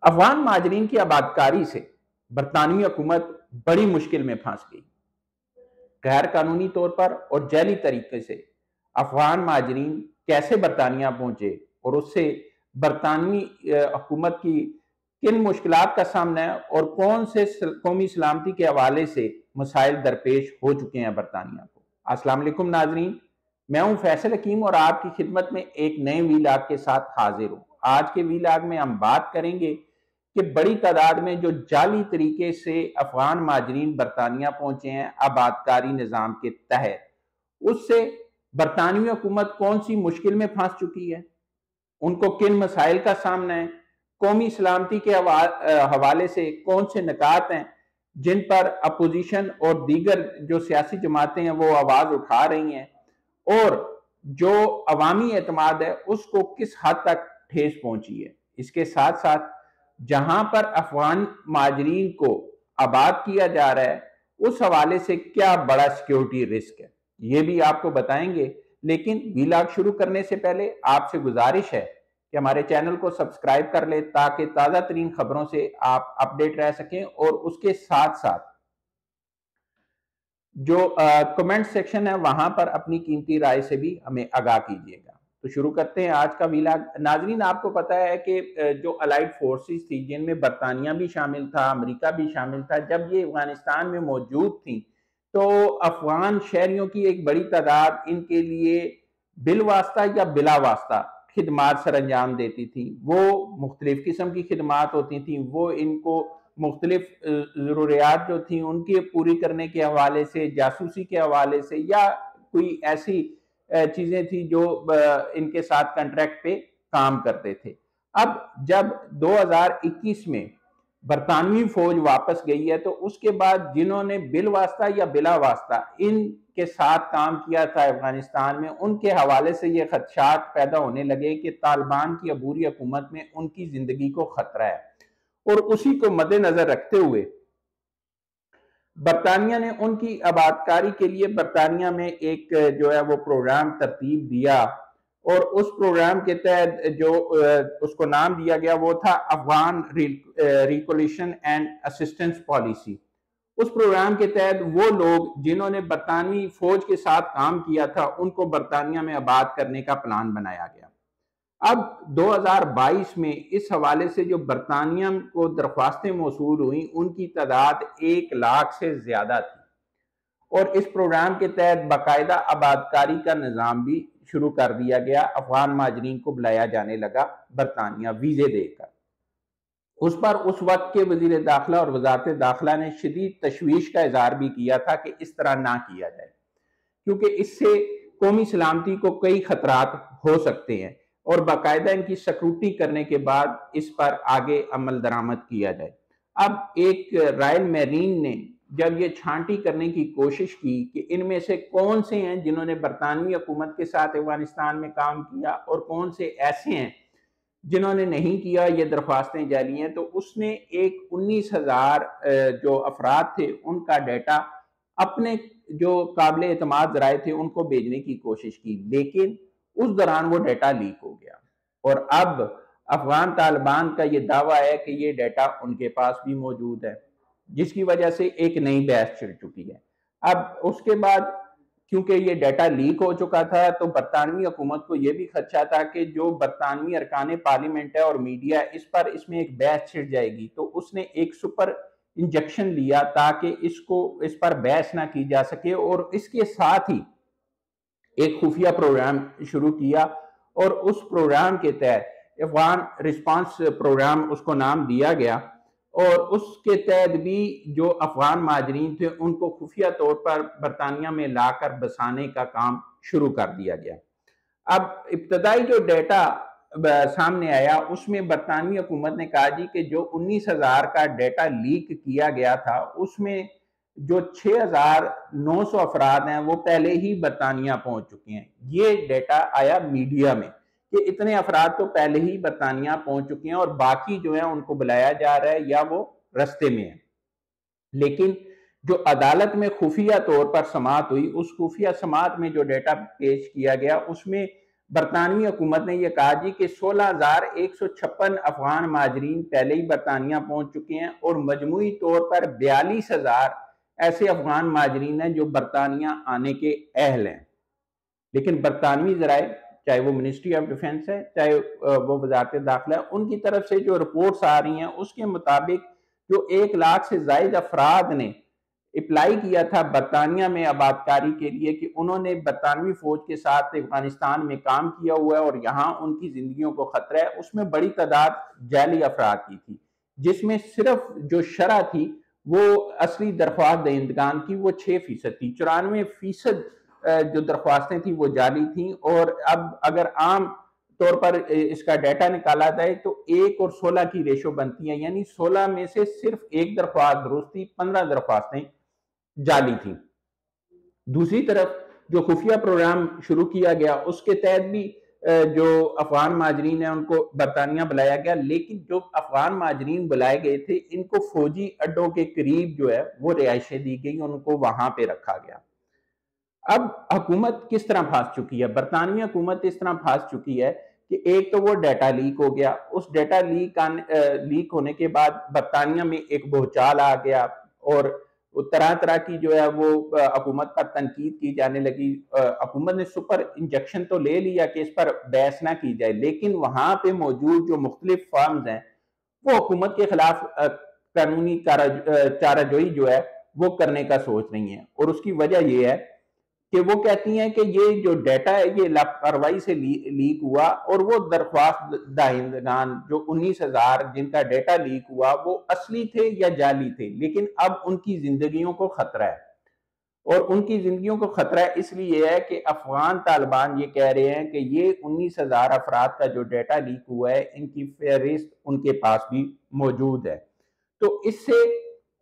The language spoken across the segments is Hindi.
अफगान माजरीन की आबादकारी से बरतानवी हुकूमत बड़ी मुश्किल में फंस गई। गैर कानूनी तौर पर और जैली तरीके से अफगान माजरीन कैसे बरतानिया पहुंचे और उससे बरतानवी हुकूमत की किन मुश्किलात का सामना है और कौन से कौमी सलामती के हवाले से मसाइल दरपेश हो चुके हैं बरतानिया को। अस्सलाम वालेकुम नाजरीन, मैं हूं फैसल हकीम और आपकी खिदमत में एक नए वीलाग के साथ हाजिर हूं। आज के वीलाग में हम बात करेंगे कि बड़ी तादाद में जो जाली तरीके से अफगान माजरीन बरतानिया पहुंचे हैं आबादकारी निज़ाम के तहत, उससे बरतानवी हुकूमत कौन सी मुश्किल में फंस चुकी है, उनको किन मसाइल का सामना है, कौमी सलामती के हवाले से कौन से निकात हैं जिन पर अपोजिशन और दीगर जो सियासी जमातें हैं वो आवाज उठा रही हैं, और जो अवामी एतमाद है उसको किस हद तक ठेस पहुंची है। इसके साथ साथ जहां पर अफगान माजरीन को आबाद किया जा रहा है उस हवाले से क्या बड़ा सिक्योरिटी रिस्क है, ये भी आपको बताएंगे। लेकिन वीलॉग शुरू करने से पहले आपसे गुजारिश है कि हमारे चैनल को सब्सक्राइब कर ले ताकि ताज़ा तरीन खबरों से आप अपडेट रह सकें, और उसके साथ साथ जो कमेंट सेक्शन है वहां पर अपनी कीमती राय से भी हमें आगाह कीजिएगा। तो शुरू करते हैं आज का वीलॉग। नाजरीन, आपको पता है कि जो अलाइड फोर्सेस थी जिनमें बरतानिया भी शामिल था, अमेरिका भी शामिल था, जब ये अफगानिस्तान में मौजूद थी तो अफगान शहरियों की एक बड़ी तादाद इनके लिए बिलवास्ता या बिला वास्ता खिदमात सर अंजाम देती थी। वो मुख्तलिफ किस्म की खिदमात होती थी, वो इनको मुख्तलिफ ज़रूरियात जो थी उनकी पूरी करने के हवाले से, जासूसी के हवाले से, या कोई ऐसी चीज़ें थी जो इनके साथ कॉन्ट्रैक्ट पे काम करते थे। अब जब 2021 में बरतानवी फौज वापस गई है तो उसके बाद जिन्होंने बिल वास्ता या बिला वास्ता इनके साथ काम किया था अफगानिस्तान में, उनके हवाले से ये खदशात पैदा होने लगे कि तालिबान की अबूरी हुकूमत में उनकी जिंदगी को खतरा है। और उसी को मद्देनजर रखते हुए बरतानिया ने उनकी आबादकारी के लिए बरतानिया में एक जो है वो प्रोग्राम तरतीब दिया, और उस प्रोग्राम के तहत जो उसको नाम दिया गया वो था अफगान रिकोलिशन एंड असिस्टेंस पॉलिसी। उस प्रोग्राम के तहत वो लोग जिन्होंने बरतानवी फौज के साथ काम किया था उनको बरतानिया में आबाद करने का प्लान बनाया गया। अब 2022 में इस हवाले से जो बरतानिया को दरख्वास्तें मौसूल हुई उनकी तादाद 1 लाख से ज्यादा थी, और इस प्रोग्राम के तहत बाकायदा आबादकारी का निज़ाम भी शुरू कर दिया गया। अफगान माजरीन को बुलाया जाने लगा बरतानिया वीजे देकर। उस पर उस वक्त के वजीर दाखिला और वजारत दाखिला ने शदीद तशवीश का इजहार भी किया था कि इस तरह ना किया जाए, क्योंकि इससे कौमी सलामती को कई खतरात हो सकते हैं, और बाकायदा इनकी स्क्रूटनी करने के बाद इस पर आगे अमल दरामद किया जाए। अब एक रॉयल मैरीन ने जब ये छांटी करने की कोशिश की कि इनमें से कौन से हैं जिन्होंने बरतानवी हुकूमत के साथ अफगानिस्तान में काम किया और कौन से ऐसे हैं जिन्होंने नहीं किया, ये दरख्वास्तें जारी हैं, तो उसने एक 19,000 जो अफराद थे उनका डाटा अपने जो काबिल एतमाद ज़राए थे उनको भेजने की कोशिश की, लेकिन उस दौरान वो डाटा लीक हो गया। और अब अफगान तालिबान का ये दावा है कि ये डाटा उनके पास भी मौजूद है, जिसकी वजह से एक नई बहस छिड़ चुकी है। अब उसके बाद क्योंकि ये डाटा लीक हो चुका था तो बरतानवी हुकूमत को यह भी खदशा था कि जो बरतानवी अरकान पार्लियामेंट है और मीडिया इसमें एक बहस छिड़ जाएगी, तो उसने एक सुपर इंजेक्शन लिया ताकि इस पर बहस ना की जा सके, और इसके साथ ही एक खुफिया प्रोग्राम शुरू किया, और उस प्रोग्राम के तहत अफगान रिस्पांस प्रोग्राम उसको नाम दिया गया, और उसके तहत भी जो अफगान माजरीन थे उनको खुफिया तौर पर बरतानिया में लाकर बसाने का काम शुरू कर दिया गया। अब इब्तदाई जो डाटा सामने आया उसमें बरतानवी हुकूमत ने कहा जी कि जो 19,000 का डाटा लीक किया गया था उसमें जो 6,900 अफराद हैं वो पहले ही बरतानिया पहुंच चुके हैं। ये डाटा आया मीडिया में कि इतने अफराद तो पहले ही बरतानिया पहुंच चुके हैं और बाकी जो है उनको बुलाया जा रहा है या वो रस्ते में है। लेकिन जो अदालत में खुफिया तौर पर समाअत हुई, उस खुफिया समाअत में जो डाटा पेश किया गया उसमें बरतानवी हुकूमत ने यह कहा जी कि 16,156 अफगान महाजरीन पहले ही बरतानिया पहुंच चुके हैं और मजमूई तौर पर 42,000 ऐसे अफगान महाजरीन हैं जो बरतानिया आने के अहल हैं। लेकिन बरतानवी जराए, चाहे वो मिनिस्ट्री ऑफ डिफेंस है, चाहे वो वजारत दाखिला है, उनकी तरफ से जो रिपोर्ट्स आ रही हैं उसके मुताबिक जो 1 लाख से ज्यादा अफराद ने अप्लाई किया था बरतानिया में आबादकारी के लिए कि उन्होंने बरतानवी फौज के साथ अफगानिस्तान में काम किया हुआ है और यहाँ उनकी जिंदगियों को खतरा है, उसमें बड़ी तादाद जाली अफराद की थी, जिसमें सिर्फ जो शरह थी वो असली दरख्वास्त दहिंदगान की वो 6% थी। 94% जो दरख्वास्तें थी वो जाली थी। और अब अगर आम तौर पर इसका डाटा निकाला जाए तो 1 और 16 की रेशो बनती है, यानी 16 में से सिर्फ 1 दरख्वास्त दुरुस्त थी, 15 दरख्वास्तें जाली थी। दूसरी तरफ जो खुफिया प्रोग्राम शुरू किया गया उसके तहत भी जो अफगान महाजरीन है उनको बरतानिया बुलाया गया, लेकिन जो अफगान महाजरीन बुलाए गए थे इनको फौजी अड्डों के करीब जो है वो रिहाइशें दी गई, उनको वहां पे रखा गया। अब हुकूमत किस तरह फंस चुकी है? बरतानवी हुकूमत इस तरह फंस चुकी है कि एक तो वो डाटा लीक हो गया, उस डाटा लीक होने के बाद बरतानिया में एक भूचाल आ गया और तरह तरह की जो है वो हुकूमत पर तनकीद की जाने लगी। हुकूमत ने सुपर इंजेक्शन तो ले लिया कि इस पर बहस ना की जाए, लेकिन वहां पे मौजूद जो मुख्तलिफ फर्म्स हैं वो हुकूमत के खिलाफ कानूनी चाराजोई जो है वो करने का सोच रही हैं। और उसकी वजह यह है कि वो कहती हैं कि ये जो डाटा है ये लापरवाही से लीक हुआ और वो दरख्वास्त दहिंदगान जो 19,000 जिनका डाटा लीक हुआ वो असली थे या जाली थे, लेकिन अब उनकी जिंदगियों को खतरा है। और उनकी जिंदगियों को खतरा इसलिए है कि अफगान तालिबान ये कह रहे हैं कि ये 19,000 अफराद का जो डाटा लीक हुआ है इनकी फहरिस्त उनके पास भी मौजूद है, तो इससे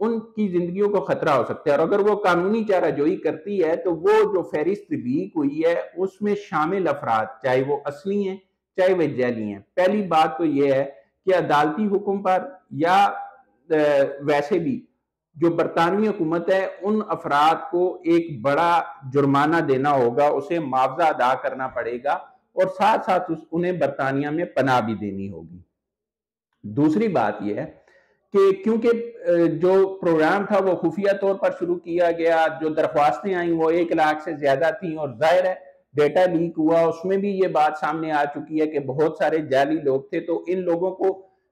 उनकी जिंदगियों को खतरा हो सकता है। और अगर वो कानूनी चाराजोई करती है तो वो जो फहरिस्त लीक हुई है उसमें शामिल अफराद चाहे वो असली हैं चाहे वे जाली हैं। पहली बात तो ये है कि अदालती हुक्म पर या वैसे भी जो बरतानवी हुकूमत है उन अफराद को एक बड़ा जुर्माना देना होगा, उसे मुआवजा अदा करना पड़ेगा और साथ साथ उन्हें बरतानिया में पनाह भी देनी होगी। दूसरी बात यह है कि क्योंकि जो प्रोग्राम था वो खुफिया तौर पर शुरू किया गया, जो दरख्वास्तें आई वो 1 लाख से ज्यादा थी और जाहिर है डेटा लीक हुआ, उसमें भी ये बात सामने आ चुकी है कि बहुत सारे जाली लोग थे। तो इन लोगों को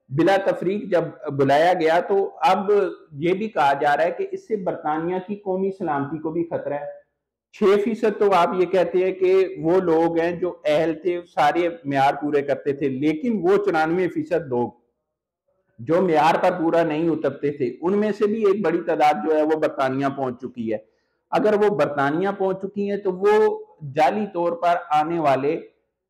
बिला तफरीक जब बुलाया गया तो अब ये भी कहा जा रहा है कि इससे बरतानिया की कौमी सलामती को भी खतरा है। 6% तो आप ये कहते हैं कि वो लोग हैं जो अहल थे, सारे म्यार पूरे करते थे, लेकिन वो 94% लोग जो म्यार पर पूरा नहीं उतरते थे उनमें से भी एक बड़ी तादाद जो है वो बरतानिया पहुंच चुकी है। अगर वो बरतानिया पहुंच चुकी है तो वो जाली तौर पर आने वाले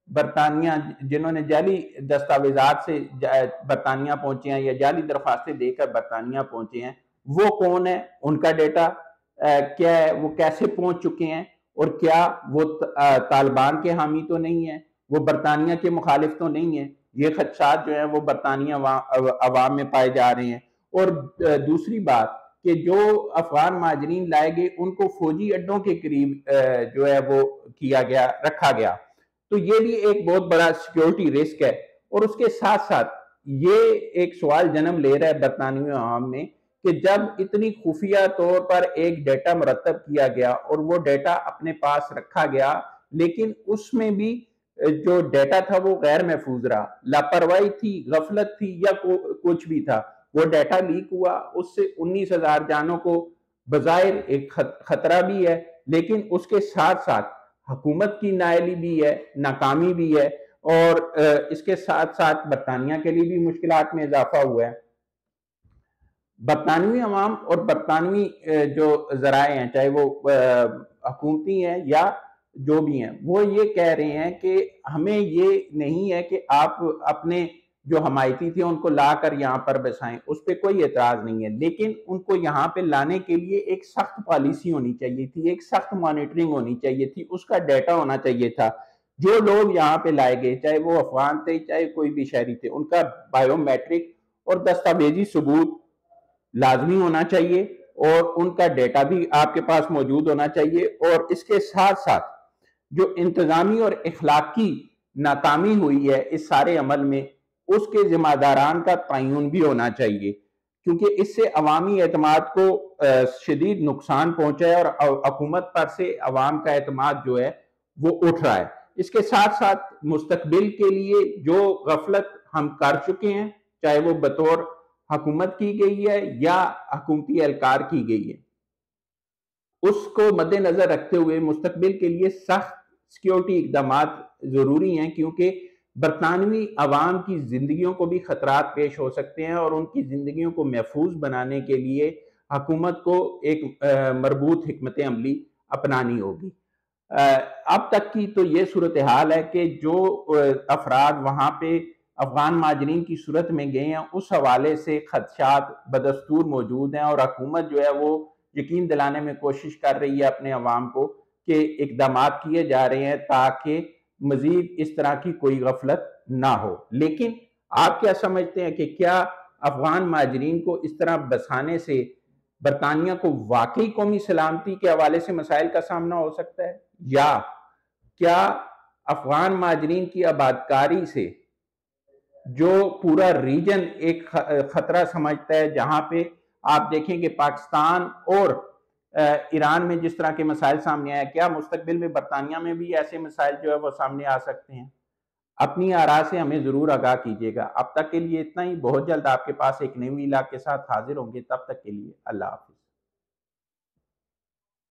बरतानिया जिन्होंने जाली दस्तावेजात से बरतानिया पहुंचे हैं या जाली दरख्वास्तें देकर बरतानिया पहुंचे हैं, वो कौन है, उनका डेटा क्या है, वो कैसे पहुंच चुके हैं और क्या वो तालिबान के हामी तो नहीं है, वो बरतानिया के मुखालिफ तो नहीं है। ये खदशात जो है वो बरतानिया अवाम में पाए जा रहे हैं। और दूसरी बात कि जो अफगान महाजरीन लाए गए उनको फौजी अड्डों के करीब जो है वो किया गया, रखा गया, तो ये भी एक बहुत बड़ा सिक्योरिटी रिस्क है। और उसके साथ साथ ये एक सवाल जन्म ले रहा है बरतानवी अवाम में कि जब इतनी खुफिया तौर पर एक डेटा मुरतब किया गया और वो डेटा अपने पास रखा गया, लेकिन उसमें भी जो डेटा था वो गैर महफूज रहा, लापरवाही थी, गफलत थी या कुछ भी था, वो डेटा लीक हुआ, उससे 19,000 जानों को बजाहिर एक खतरा भी है, लेकिन उसके साथ साथ हुकूमत की नाअहली भी है, नाकामी भी है और इसके साथ साथ बरतानिया के लिए भी मुश्किलात में इजाफा हुआ है। बरतानवी अवाम और बरतानवी जो जराए हैं, चाहे वो हुकूमती हैं या जो भी हैं, वो ये कह रहे हैं कि हमें ये नहीं है कि आप अपने जो हमायती थे उनको लाकर यहाँ पर बसाएं, उस पर कोई एतराज नहीं है, लेकिन उनको यहाँ पे लाने के लिए एक सख्त पॉलिसी होनी चाहिए थी, एक सख्त मॉनिटरिंग होनी चाहिए थी, उसका डाटा होना चाहिए था। जो लोग यहाँ पे लाए गए, चाहे वो अफगान थे चाहे कोई भी शहरी थे, उनका बायोमेट्रिक और दस्तावेजी सबूत लाजमी होना चाहिए और उनका डेटा भी आपके पास मौजूद होना चाहिए। और इसके साथ साथ जो इंतजामी और इखलाकी नाकामी हुई है इस सारे अमल में, उसके जिम्मेदारान का तयन भी होना चाहिए, क्योंकि इससे अवामी एतमाद को शदीद नुकसान पहुंचा है और हुकूमत पर से अवाम का एतमाद जो है वो उठ रहा है। इसके साथ साथ मुस्तकबिल के लिए जो गफलत हम कर चुके हैं, चाहे वो बतौर हुकूमत की गई है या हुकूमती एहलकार की गई है, उसको मद्देनजर रखते हुए मुस्तकबिल के लिए सख्त सिक्योरिटी इकदाम जरूरी हैं, क्योंकि बरतानवी अवाम की जिंदगियों को भी खतरात पेश हो सकते हैं और उनकी जिंदगियों को महफूज बनाने के लिए हुकूमत को एक मरबूत हिकमत अमली अपनानी होगी। अब तक की तो ये सूरत हाल है कि जो अफराद वहाँ पे अफगान माजरीन की सूरत में गए हैं, उस हवाले से खदशात बदस्तूर मौजूद हैं और हुकूमत जो है वो यकीन दिलाने में कोशिश कर रही है अपने अवाम को कि इकदाम किए जा रहे हैं ताकि मजीद इस तरह की कोई गफलत ना हो। लेकिन आप क्या समझते हैं कि क्या अफगान माजरीन को इस तरह बसाने से बरतानिया को वाकई कौमी सलामती के हवाले से मसाइल का सामना हो सकता है, या क्या अफगान माजरीन की आबादकारी से जो पूरा रीजन एक खतरा समझता है, जहां पे आप देखें कि पाकिस्तान और ईरान में जिस तरह के मसाइल सामने आए, क्या मुस्तकबिल में बरतानिया में भी ऐसे मसाइल जो है वो सामने आ सकते हैं? अपनी आरा से हमें जरूर आगाह कीजिएगा। अब तक के लिए इतना ही। बहुत जल्द आपके पास एक नई इलाके के साथ हाजिर होंगे। तब तक के लिए अल्लाह हाफिज।